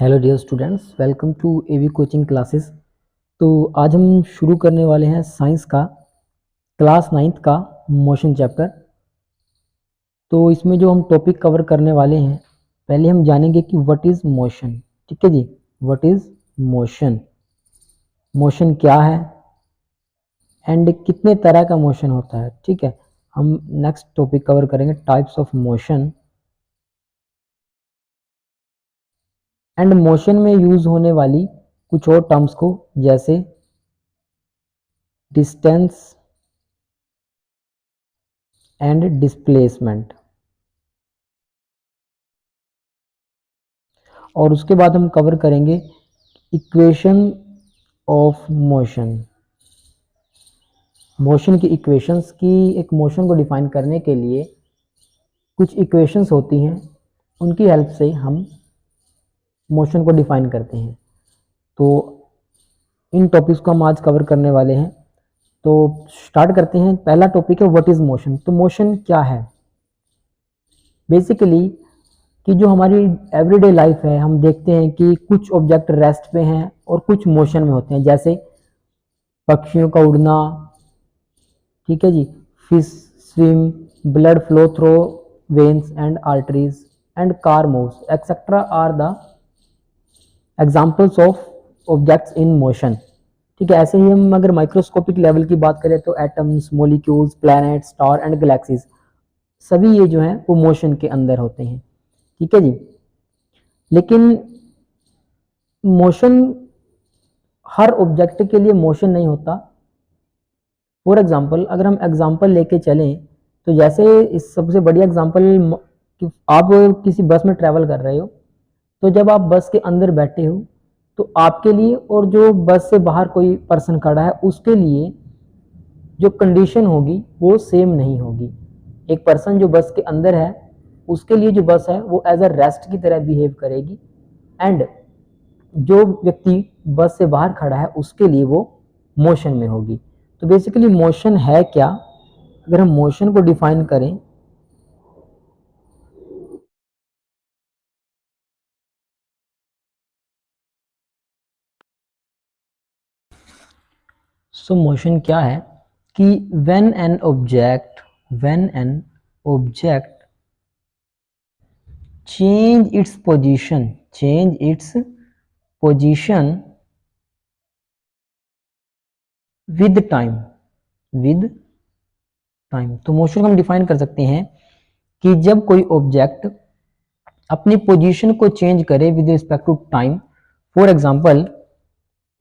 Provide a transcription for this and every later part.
Hello dear students, welcome to AV coaching classes. तो आज हम शुरू करने वाले हैं साइंस का क्लास 9th का मोशन चैप्टर। तो इसमें जो हम टॉपिक कवर करने वाले हैं, पहले हम जानेंगे कि व्हाट इज़ मोशन। ठीक है जी, व्हाट इज़ मोशन, मोशन क्या है एंड कितने तरह का मोशन होता है। ठीक है, हम नेक्स्ट टॉपिक कवर करेंगे types of motion and motion में यूज़ होने वाली कुछ और टर्म्स को, जैसे डिस्टेंस एंड डिस्प्लेसमेंट। और उसके बाद हम कवर करेंगे इक्वेशन ऑफ मोशन, मोशन की इक्वेशंस की। एक मोशन को डिफाइन करने के लिए कुछ इक्वेशंस होती हैं, उनकी हेल्प से हम मोशन को डिफाइन करते हैं। तो इन टॉपिक्स को हम आज कवर करने वाले हैं। तो स्टार्ट करते हैं। पहला टॉपिक है व्हाट इज़ मोशन। तो मोशन क्या है? बेसिकली कि जो हमारी एवरीडे लाइफ है, हम देखते हैं कि कुछ ऑब्जेक्ट रेस्ट पे हैं और कुछ मोशन में होते हैं, जैसे पक्षियों का उड़ना, ठीक है जी, fish swim, blood flow through veins and arteries and car moves etcetera are the examples of objects in motion. ठीक है, ऐसे ही हम अगर माइक्रोस्कोपिक लेवल की बात करें तो atoms, molecules, planet, star and galaxies, सभी ये जो हैं वो मोशन के अंदर होते हैं। ठीक है जी, लेकिन मोशन हर ऑब्जेक्ट के लिए मोशन नहीं होता। फॉर एग्जाम्पल अगर हम एग्जाम्पल लेके चलें तो जैसे इस सबसे बढ़िया एग्जाम्पल कि आप किसी बस में ट्रैवल कर रहे हो, तो जब आप बस के अंदर बैठे हो तो आपके लिए और जो बस से बाहर कोई पर्सन खड़ा है उसके लिए जो कंडीशन होगी वो सेम नहीं होगी। एक पर्सन जो बस के अंदर है उसके लिए जो बस है वो एज अ रेस्ट की तरह बिहेव करेगी, एंड जो व्यक्ति बस से बाहर खड़ा है उसके लिए वो मोशन में होगी। तो बेसिकली मोशन है क्या? अगर हम मोशन को डिफाइन करें सो मोशन क्या है कि when an object change its position with time, with time. तो मोशन को हम डिफाइन कर सकते हैं कि जब कोई ऑब्जेक्ट अपनी पोजीशन को चेंज करे with respect to time. For example,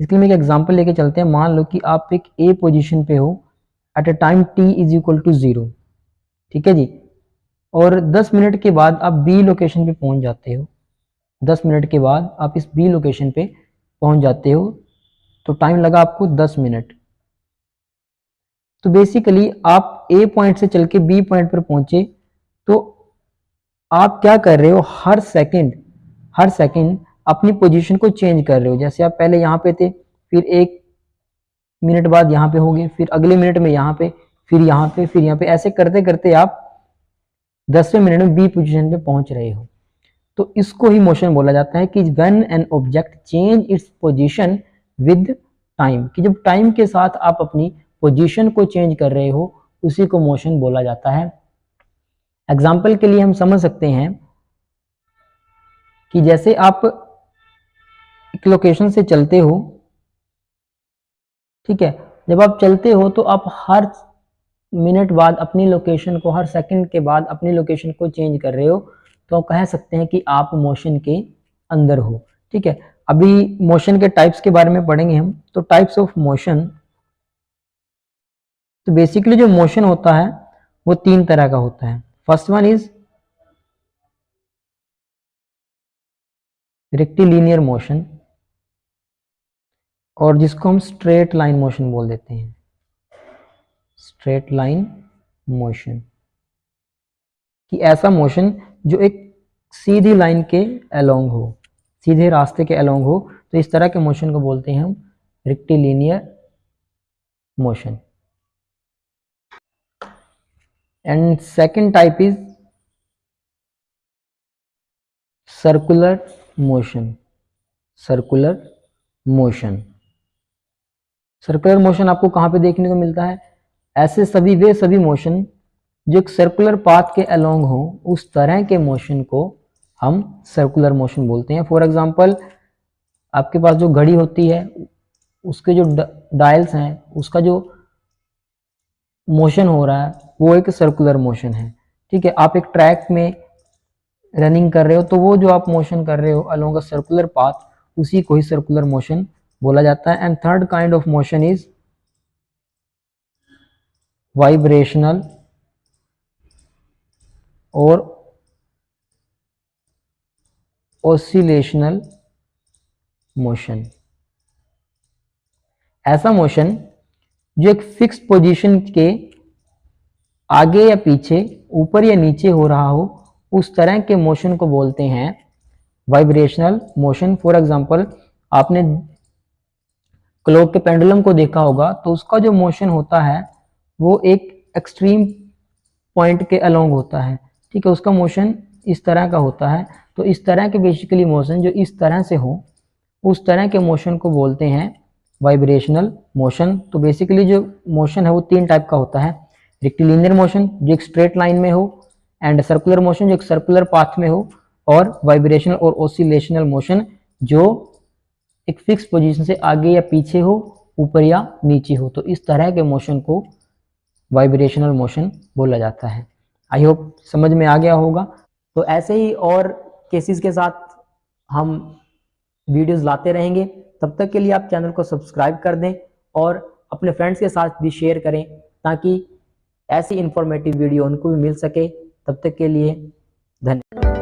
इसके लिए मैं एक एग्जांपल लेके चलते हैं। मान लो कि आप एक ए पोजीशन पे हो at a time t is equal to 0, ठीक है जी, और 10 मिनट के बाद आप बी लोकेशन पे पहुंच जाते हो। 10 मिनट के बाद आप इस बी लोकेशन पे पहुंच जाते हो, तो टाइम लगा आपको 10 मिनट। तो बेसिकली आप ए पॉइंट से चल के बी पॉइंट पर पहुंचे, तो आप क्या कर रहे हो, हर सेकंड अपनी पोजीशन को चेंज कर रहे हो। जैसे आप पहले यहाँ पे थे, फिर 1 मिनट बाद यहाँ पे होगे, फिर अगले मिनट में यहाँ पे, फिर यहाँ पे, फिर यहाँ पे, ऐसे करते करते आप 10वें मिनट में बी पोजीशन पे पहुंच रहे हो। तो इसको ही मोशन बोला जाता है कि when an object change its position with time, कि जब टाइम के साथ आप अपनी पोजीशन को चेंज कर रहे हो, उसी को मोशन बोला जाता है। एग्जाम्पल के लिए हम समझ सकते हैं कि जैसे आप एक लोकेशन से चलते हो, ठीक है, जब आप चलते हो तो आप हर मिनट बाद अपनी लोकेशन को, हर सेकंड के बाद अपनी लोकेशन को चेंज कर रहे हो, तो आप कह सकते हैं कि आप मोशन के अंदर हो। ठीक है, अभी मोशन के टाइप्स के बारे में पढ़ेंगे हम। तो टाइप्स ऑफ मोशन, तो बेसिकली जो मोशन होता है वो 3 तरह का होता है। First one is rectilinear motion, और जिसको हम स्ट्रेट लाइन मोशन बोल देते हैं। स्ट्रेट लाइन मोशन, कि ऐसा मोशन जो एक सीधी लाइन के अलोंग हो, सीधे रास्ते के अलोंग हो, तो इस तरह के मोशन को बोलते हैं हम rectilinear motion. And second type is circular motion. Circular motion. Circular motion आपको कहाँ पे देखने को मिलता है? ऐसे सभी मोशन जो एक सर्कुलर पाथ के अलोंग हो, उस तरह के मोशन को हम सर्कुलर मोशन बोलते हैं। फॉर एग्जांपल, आपके पास जो घड़ी होती है, उसके जो डायल्स हैं, उसका जो मोशन हो रहा है वो एक सर्कुलर मोशन है। ठीक है, आप एक ट्रैक में रनिंग कर रहे हो, तो वो जो आप मोशन कर रहे हो अलोंग अ सर्कुलर पाथ, उसी को ही सर्कुलर मोशन बोला जाता है। And third kind of motion is vibrational और ऑसिलेशनल मोशन। ऐसा मोशन जो एक फिक्स पोजीशन के आगे या पीछे, ऊपर या नीचे हो रहा हो, उस तरह के मोशन को बोलते हैं वाइब्रेशनल मोशन। फॉर एग्जांपल, आपने क्लॉक के पेंडुलम को देखा होगा, तो उसका जो मोशन होता है वो एक एक्सट्रीम पॉइंट के अलोंग होता है। ठीक है, उसका मोशन इस तरह का होता है। तो इस तरह के बेसिकली मोशन जो इस तरह से हो, उस तरह के मोशन को बोलते हैं वाइब्रेशनल मोशन। तो बेसिकली जो मोशन है वो तीन टाइप का होता है: रेक्टिलिनियर मोशन जो एक स्ट्रेट लाइन में हो, एंड सर्कुलर मोशन जो एक सर्कुलर पाथ में हो, और वाइब्रेशनल और ऑसिलेशनल मोशन जो एक फिक्स पोजीशन से आगे या पीछे हो, ऊपर या नीचे हो। तो इस तरह के मोशन को वाइब्रेशनल मोशन बोला जाता है। आई होप समझ में आ गया होगा। तो ऐसे ही और केसेस के साथ हम वीडियोस लाते रहेंगे। तब तक के लिए आप चैनल को सब्सक्राइब कर दें और अपने फ्रेंड्स के साथ भी शेयर करें, ताकि ऐसी इंफॉर्मेटिव वीडियो उनको भी मिल सके। तब तक के लिए धन्यवाद।